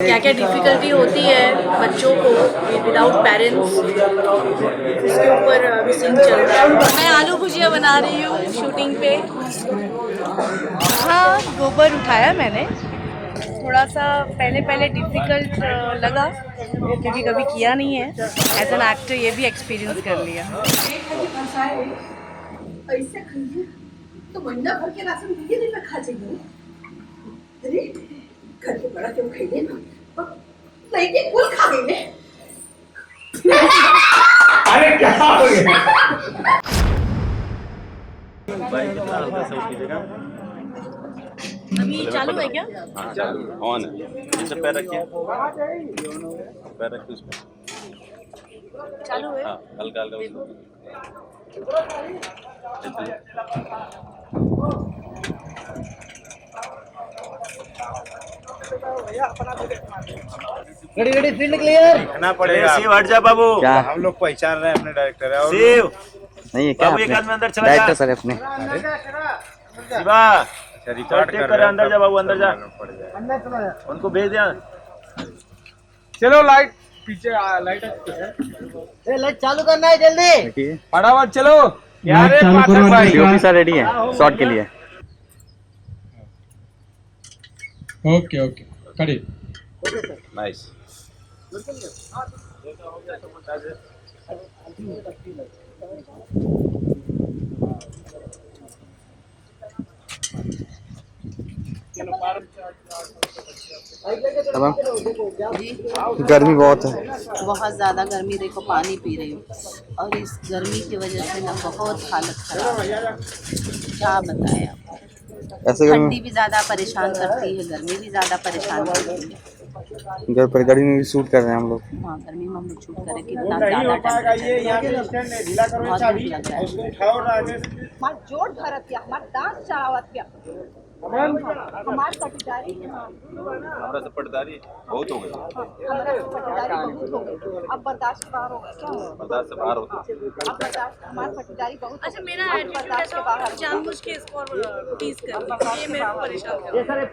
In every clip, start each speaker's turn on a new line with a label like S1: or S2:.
S1: क्या क्या डिफ़िकल्टी होती है बच्चों को विदाउट पेरेंट्स, इसके ऊपर अभी सीन चल रहा है। मैं आलू भुजिया बना रही हूँ शूटिंग पे। हाँ, गोबर उठाया मैंने। थोड़ा सा पहले डिफ़िकल्ट लगा क्योंकि कभी किया नहीं है। एज एन एक्टर ये भी एक्सपीरियंस कर लिया।
S2: ऐसे खाइए तो महीना भर के राशन दिए दिन में खा जाइए। अरे घर के बड़ा क्यों खाइए ना, नहीं कि कुल खा गई ने।
S3: अरे क्या हो गया?
S1: अभी चालू है क्या?
S4: हाँ चालू ऑन है। नीचे पैर रखिए, पैर रखिए उस पर।
S1: चालू है।
S4: हाँ हल्का हल्का उसको।
S3: Ready ready field clear.
S5: दिखना पड़ेगा। शिव हट जा बाबू।
S6: क्या?
S5: हम लोग पहचान रहे हैं अपने डायरेक्टर है।
S6: शिव नहीं है क्या?
S5: बाबू एक आदमी अंदर चला जा।
S6: डायरेक्टर सर अपने
S5: शिवा
S4: रिकॉर्ड
S5: टेक कर, अंदर जा बाबू, अंदर जा। उनको भेज दिया।
S3: चलो लाइट पीछे लाइट है। लाइट चालू करना है जल्दी, फटाफट चलो।
S5: यार पाठक भाई
S6: डीओपी सर रेडी है शॉट के लिए।
S7: ओके ओके खड़ी
S4: नाइस।
S6: गर्मी बहुत है,
S8: बहुत ज़्यादा गर्मी। देखो पानी पी रही हूँ और इस गर्मी की वजह से ना बहुत हालत खराब है। क्या बताएं आपको।
S6: ऐसे
S8: ठंडी भी ज़्यादा परेशान करती है, गर्मी भी ज़्यादा परेशान करती है।
S6: घर पर गर्मी में भी शूट कर रहे हैं हम लोग।
S8: हाँ गर्मी में हम लोग शूट करें, कितना ज़्यादा टेम्परेचर बहुत धूप लग रहा है। हमार जोड़ धरत या हमार डांस चलावत या हमार पटदारी
S4: हमारा सब पटदारी बहुत हो गई,
S8: हमारा पटदारी बहुत हो गई। अब बर्दाश्त के बाहर हो गया। क्या हो
S4: बर्दाश्त से बाहर होते।
S8: अब बर्दाश्त हमार पटदारी बहुत।
S1: अच्छा, मेरा एटीट्यूड ऐसा होता है जानबूझ के इसको टीज कर, ये मेरे को परेशान कर रहा है।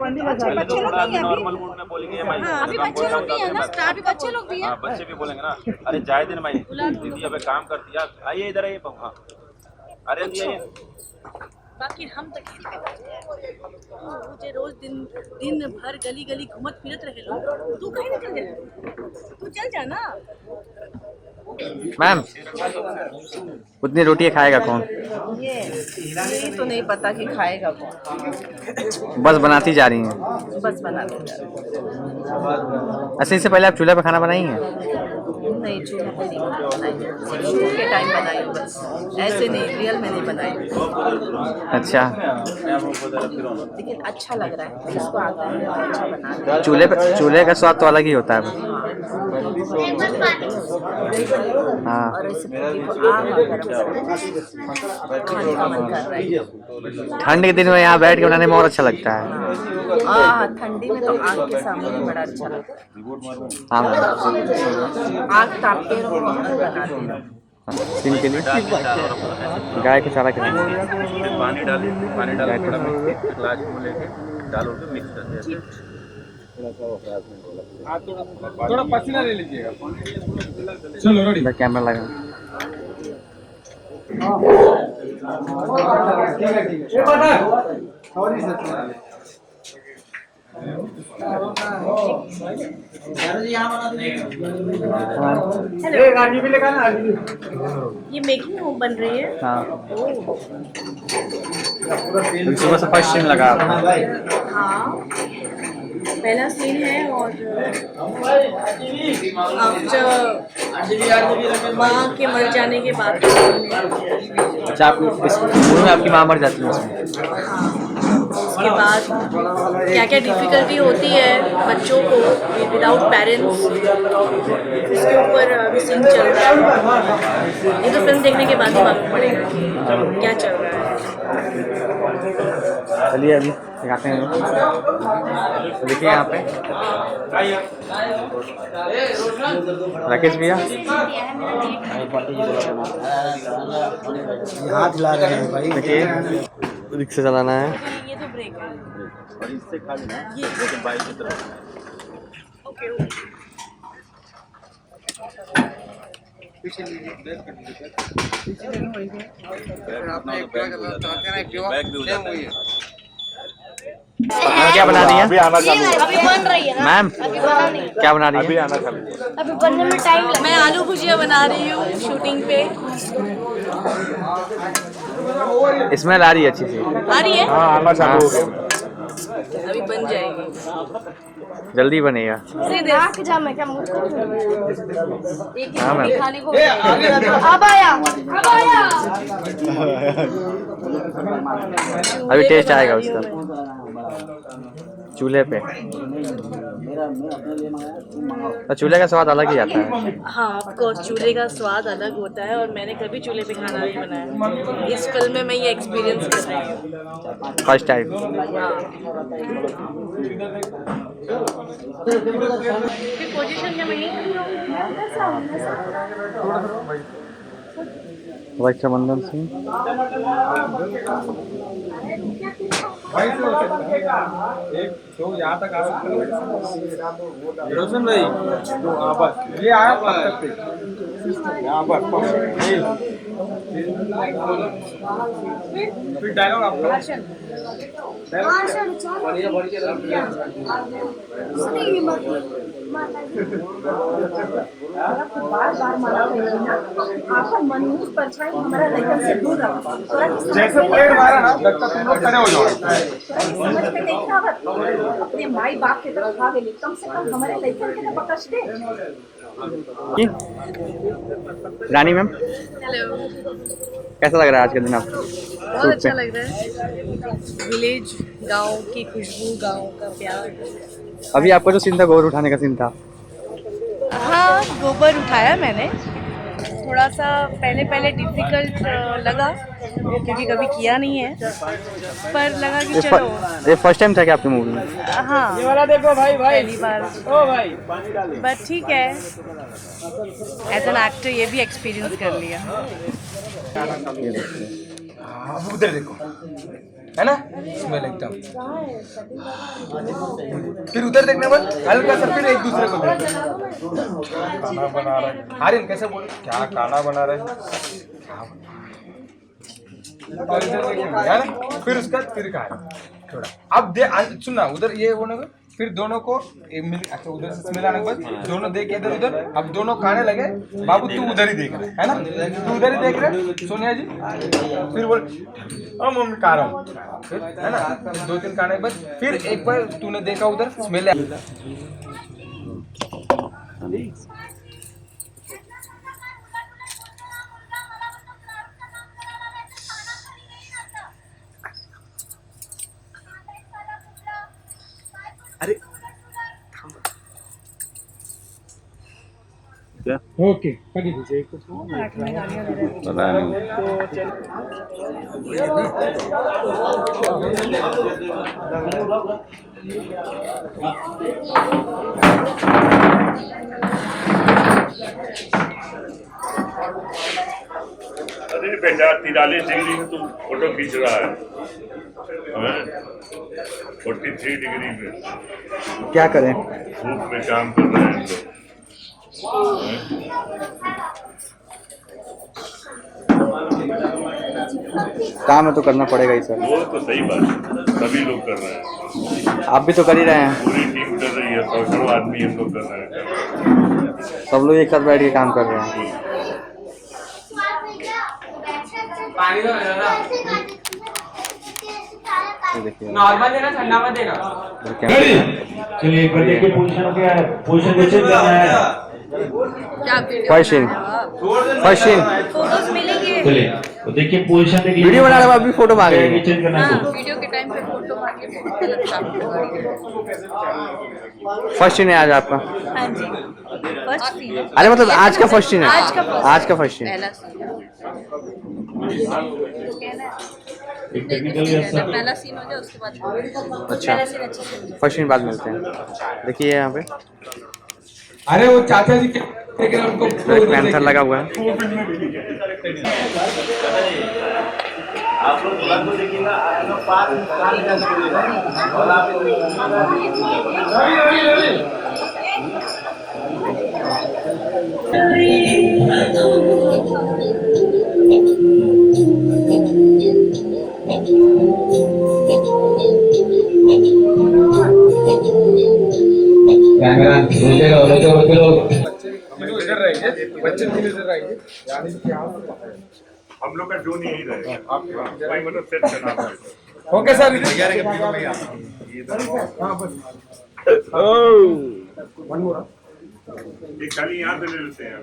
S8: बच्चे लोग नहीं है अभी।
S4: नॉर्मल मूड में बोलेंगे भाई।
S1: हाँ, अभी बच्चे लोग भी है ना, स्टार भी बच्चे लोग भी हैं।
S4: हाँ बच्चे भी बोलेंगे ना, अरे जाए दिन भाई दीदी अबे काम करती है, आइए इधर आइए। हाँ अरे आइए।
S1: बाकी हम तो किसी पे मुझे रोज दिन भर गली गली घूमत फिरत रहे लोग। तू कहीं निकल जा, तू चल जा ना।
S6: मैम उतनी रोटियां खाएगा कौन?
S8: ये तो नहीं पता कि खाएगा कौन।
S6: बस बनाती जा रही हैं।
S8: बस बना देता।
S6: ऐसे इससे पहले आप चूल्हे पे खाना बनाई हैं?
S8: नहीं चूल्हा पे नहीं बनाई, सिर्फ शूट के टाइम बनाई हूँ बस। ऐसे नहीं, रियल में नहीं बनाई।
S6: अच्छा,
S8: लेकिन अच्छा लग रहा है, जिसको आता है वो अच्छा बना है।
S6: चूल्हे का स्वाद तो अलग ही होता है। हाँ
S8: और रेसिपी को आग खाने का मन कर रहा है।
S6: ठंड के दिन में यहाँ बैठ के बनाने में और अच्छा लगता है।
S8: ठंडी में तो आग के सामने बड़ा अच्छा लगता है।
S6: हाँ
S8: आग तापते रहो और बनाते रहो।
S6: सीन के लिए गाय के चारा के
S4: पानी डालिए, पानी डाल थोड़ा ग्लास में लेके डालो तो मिक्स कर दिया।
S3: थोड़ा पसीना ले लीजिएगा। चलो रेडी।
S6: कैमरा लगा।
S1: ये मेकिंग होम बन रही है।
S6: हाँ सुबह से फर्स्ट सीन लगा।
S1: हाँ पहला सीन है और माँ के मर जाने के बाद का सीन है।
S6: अच्छा आप इस मूवी में आपकी माँ मर जाती है उसमें?
S1: उसके बाद क्या क्या डिफ़िकल्टी होती है बच्चों को विदाउट पेरेंट्स, इसके ऊपर अभी सीन चल रहा है। ये तो फिल्म देखने के बाद ही मालूम पड़ेगा कि क्या चल रहा है।
S6: चलिए अभी दिखाते हैं। तो देखिए यहाँ पे राकेश भैया
S3: हाथ हिला रहे हैं भाई।
S6: देखिए रिक्शा चलाना है।
S1: ये तो ब्रेक है।
S4: और इससे खा लेना
S1: ये
S4: बाइक की तरफ।
S1: ओके
S6: क्या बना रही
S5: अभी
S6: है
S5: आना चालू है।
S9: अभी बन रही है ना,
S6: मैम?
S9: अभी बना नहीं है।
S6: क्या बना रही
S5: अभी
S6: है?
S5: आना चालू है।
S9: अभी बनने में टाइम लगेगा।
S1: मैं आलू भुजिया बना रही हूँ शूटिंग पे।
S6: स्मेल आ रही है अच्छी सी।
S1: आ रही है?
S5: हाँ आना चालू हो गया।
S1: अभी बन जाएगी।
S6: जल्दी बनेगा।
S9: मेरे नाक जाम है क्या, मुंह खोल एक
S6: हाँ, मैम।
S9: ही खाने को अब आया अब आया।
S6: अभी टेस्ट आएगा उसका चूल्हे पे। तो चूल्हे का स्वाद अलग ही आता है।
S1: हाँ ऑफकोर्स चूल्हे का स्वाद अलग होता है और मैंने कभी चूल्हे पे खाना नहीं बनाया। इस फिल्म में मैं ये एक्सपीरियंस कर रही हूँ।
S6: First time.
S1: पोजीशन क्या मिली?
S6: रक्षाबंधन सिंह।
S3: वहीं से हो सकता है। एक तो यहाँ तक आ सकता है। रोशन भाई तो हाँ बस ये आया तब तक यहाँ बस फिर डायलॉग आपका
S2: बार बार मारा करेगी ना, आपका मनहूस परछाई हमारा लड़कन से दूर रखा।
S3: जैसे पेड़ मारा ना तब तक तुम लोग खड़े हो जाओ।
S2: समझ में नहीं आवत। अपने माई बाप के तरफ भागे ले, कम से कम हमारे लड़कन के तो बकश दे।
S6: रानी मैम
S1: हेलो,
S6: कैसा लग रहा है आज का दिन आपको?
S1: बहुत अच्छा लग रहा है। विलेज, गांव की खुशबू, गांव का प्यार।
S6: अभी आपका जो सीन था गोबर उठाने का सीन था।
S1: हाँ गोबर उठाया मैंने। थोड़ा सा पहले डिफिकल्ट लगा क्योंकि कभी किया नहीं है, पर लगा कि चलो।
S6: ये फर्स्ट टाइम था क्या आपकी मूवी में?
S1: हाँ
S3: ये वाला देखो भाई
S1: पहली बार।
S3: ओ भाई
S1: बट ठीक है, एज एन एक्टर ये भी एक्सपीरियंस कर लिया।
S3: अब उधर देखो है ना स्मेल एकदम। फिर उधर देखने बाद हल्का सा फिर एक दूसरे को देखो। खाना बना रहे हैं आर्यन कैसे बोले क्या खाना बना रहे हैं और इधर देखिए है ना। फिर उसका फिर कहा थोड़ा अब दे सुनना उधर ये होने को फिर दोनों को अच्छा उधर से स्मेल आने के बाद दोनों देख इधर उधर। अब दोनों खाने लगे। बाबू तू उधर ही देख रहे है ना, तू उधर ही देख रहे सोनिया जी। फिर बोल मम्मी खा रहा हूँ है ना। 2-3 खाने के बाद फिर एक बार तूने देखा उधर स्मेल
S7: ओके कभी दीजिए कुछ।
S10: अरे बेटा 43 डिग्री में तुम फोटो खींच रहा है 43 डिग्री में
S6: क्या करें?
S10: धूप में काम कर रहे हैं लोग।
S6: काम है तो करना पड़ेगा ही सर।
S10: वो तो सही बात है, सभी लोग कर रहे हैं,
S6: आप भी तो कर ही रहे हैं।
S10: पूरी टीम कर रही है, 100 आदमी हम लोग कर रहे हैं।
S6: सब लोग एक साथ बैठ के काम कर रहे हैं।
S3: नॉर्मल देना ठंडा मत देना।
S7: चलिए एक बार देखिए पोजीशन क्या है, पोजीशन नीचे जाना है।
S6: फर्स्ट सीन
S1: फोटोज मिलेंगे।
S7: चलिए तो देखिए पोजीशन देखिए।
S6: वीडियो बना रहे हो अभी फोटो मांग रहे
S7: चेंज करना है तो।
S1: वीडियो के टाइम पे फोटो मांगे बहुत गलत काम करेंगे।
S6: फर्स्ट सीन है आज आपका?
S1: हाँ जी फर्स्ट सीन।
S6: अरे मतलब आज का फर्स्ट सीन है?
S1: आज का first
S6: सीन।
S1: पहला सीन
S7: एक टेक्निकल
S1: जब पहला सीन हो जाए उसके बाद
S6: अच्छा
S1: पहला सीन अच्छे से।
S6: फर्स्ट सीन बाद मिलते हैं। देखिए यहाँ पे
S3: अरे वो चाचा जी लेकिन उनको
S6: ब्लैक पैंथर लगा हुआ है।
S5: आप लोग थोड़ा तो देखिएगा आप लोग पास और आप
S7: कैमरा रोते रहो
S3: तीनों इधर रहेंगे, बच्चे तीनों इधर रहेंगे। यानी कि
S10: हम लोग का जोन यही रहेगा, भाई मतलब सेट करना पड़ेगा।
S3: Okay sir.
S10: एक खाली यहाँ से ले लेते हैं।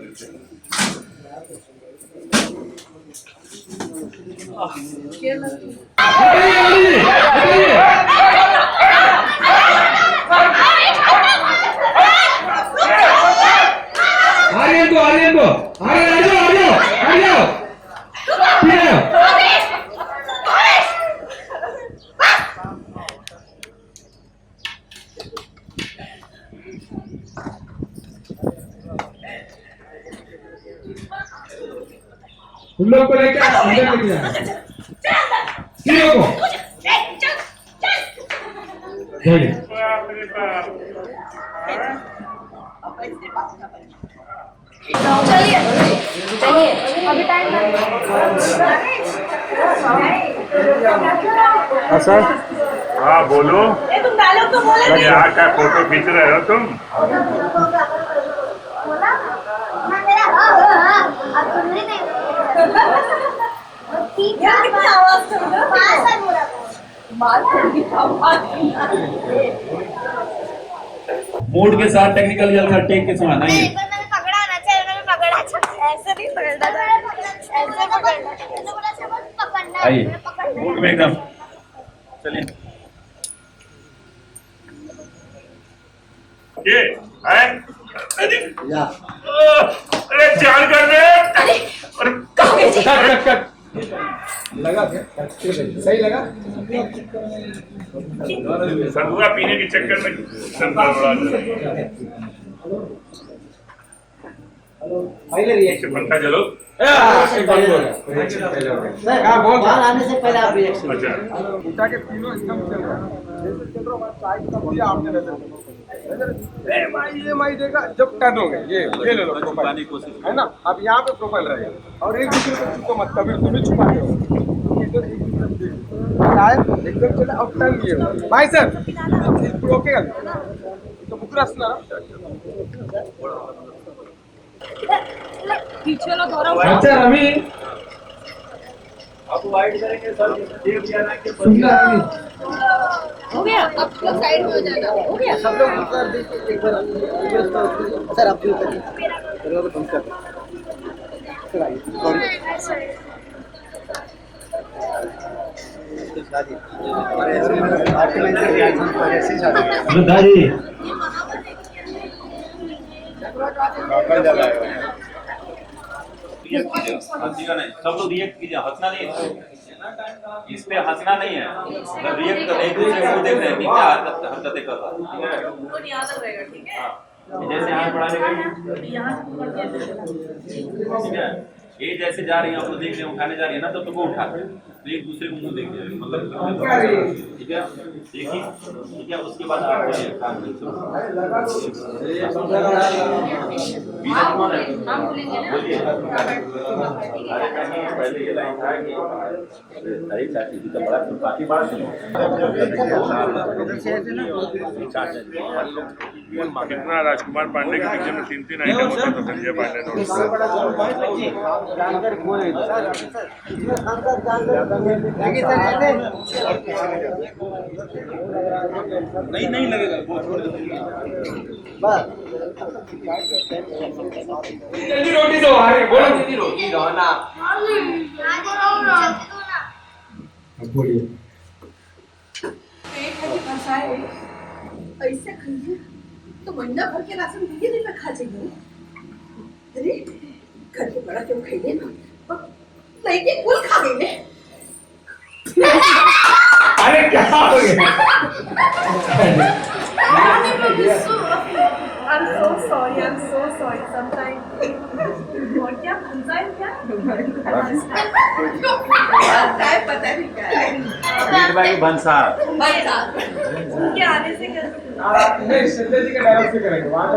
S7: उन लोग को लेकर अंदर लेके जाना तीनों को चलिए
S9: चलिए अभी टाइम
S6: सर
S10: हाँ बोलो,
S2: तुम डायलॉग तो बोले नहीं।
S10: यहाँ का फोटो खींच रहे हो तुम?
S2: यार कितनी आवाज सुन रहे हो? मार थोड़ी आवाज।
S7: मूड के साथ टेक्निकल जलसा टेक के सुनाना है
S9: मैंने पकड़ा ना चाहिए, मैंने पकड़ा ऐसे नहीं पकड़ना था, ऐसे पकड़ना पकड़ना
S7: आइए मूड में एकदम चलिए
S10: ये है? अरे चाल कर रहे हैं।
S3: लगा क्या? सही लगा?
S10: सतुआ पीने के चक्कर में सब गड़बड़ा जाता है। पंखा चलो।
S8: आने से पहले आप रिएक्शन
S10: अच्छा
S3: उठा के तीनों एकदम चल रहा है। जैसे चल रहा है साइड का भैया आपने नजर ए भाई ये माई देखा जब टर्न हो गए ये ले लो प्रोफाइल है ना। अब यहाँ पे प्रोफाइल रहेगा और एक दूसरे को छुपो मत, कभी तुम्हें छुपाते हो एकदम चला अब टर्न लिए भाई सर ओके तो बुकरा सुना
S1: पीछे लो थोड़ा
S7: अच्छा रवि
S5: अब वाइड करेंगे सर, देख दिया ना कि
S7: सुनना रवि
S1: हो गया। अब लोग साइड में हो जाना। हो गया
S8: सब लोग ऊपर देखिए एक बार सर आप भी ऊपर सर आइए
S7: दादी
S4: हंसी का नहीं, सब लोग रिएक्ट कीजिए, हंसना नहीं है इस पे, हंसना नहीं है, मतलब रिएक्ट कर, एक दूसरे को देख रहे हैं कि क्या हरकतें कर रहा है, ठीक है?
S1: याद रहेगा, ठीक है?
S4: जैसे हाथ बढ़ाने का, ठीक है? ये जैसे जा रही है, आप लोग देख रहे हैं, उठाने जा रही है ना, तो वो उठाते हैं, तो एक दूसरे को मुंह देखिए, मतलब ठीक है? देखिए, ठीक है? उसके बाद आप बोलिए काम बोलिए। पहले ये लाइन था कि अरे चाची जी तो बड़ा पार्टी बात
S10: कितना राजकुमार पांडे के पिक्चर में 3-3 आइटम होता था संजय पांडे ने।
S4: नहीं लगेगा
S3: जल्दी रोटी दो, अरे बोलो जल्दी रोटी दो ना।
S7: बोलिए
S2: पेट है कि फंसाए ऐसे खाइए तो महीना भर के राशन दिन में खा जाइए। अरे घर के बड़ा क्यों खाइए ना, लड़के कुल खा गए।
S7: अरे क्या हो गया
S9: I'm so sorry. Sometimes what क्या फंसाए क्या?
S2: पता नहीं क्या है।
S4: भंसार
S9: उनके आने से क्या?
S3: नहीं संजय जी का डायलॉग से करेंगे वहाँ तो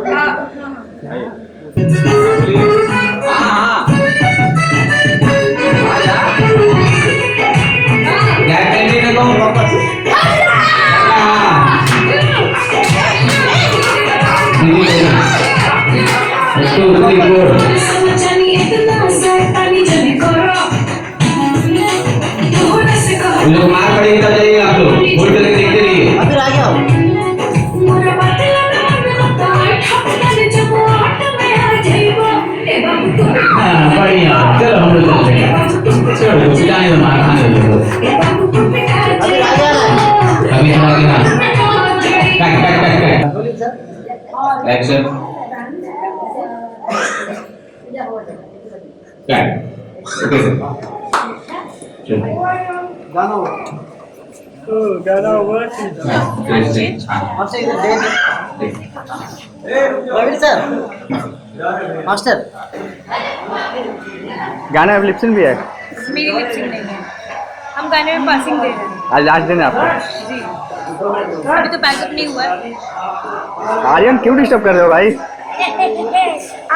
S7: मार पड़ेगी तब जाइए आप लोग बोल करके देखते रहिए
S8: अभी आ गया
S7: हाँ बढ़िया चलो हम लोग चलते हैं चलो पिटाने दो मार खाने दो
S8: अभी आ गया ना
S7: अभी हम आगे ना कट एक्शन ओके
S8: आपसे इधर दे प्रवीण सर मास्टर
S6: गाने में लिपसिंग भी है
S1: मेरी लिपसिंग नहीं है, हम गाने में पासिंग दे रहे हैं
S6: आज लास्ट दिन है आपका
S1: जी। अभी तो पैकअप नहीं हुआ है।
S6: आर्यन क्यों डिस्टर्ब कर रहे हो भाई?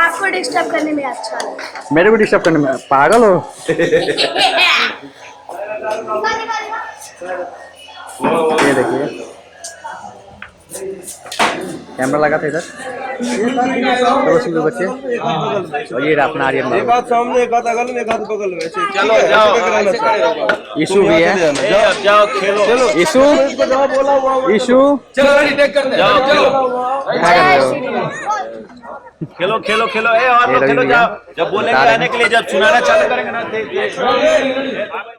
S9: आपको डिस्टर्ब करने में अच्छा लगा।
S6: मेरे को डिस्टर्ब करने में पागल हो? ये देखिए कैमरा लगा था इधर तो बच्चे और ये अपना आर्यन
S3: एक हाथ सामने एक हाथ अगल में एक हाथ बगल में
S4: चलो जाओ
S6: इशू भी है
S4: जाओ खेलो
S6: इशू इशू
S3: चलो रेडी टेक करते हैं चलो
S6: क्या कर रहे हो?
S4: खेलो खेलो खेलो ए और
S6: ये
S4: खेलो
S6: रवि
S4: जाओ
S6: भैया।
S4: जब बोलेंगे आने के लिए जब सुनाना चालू करेंगे ना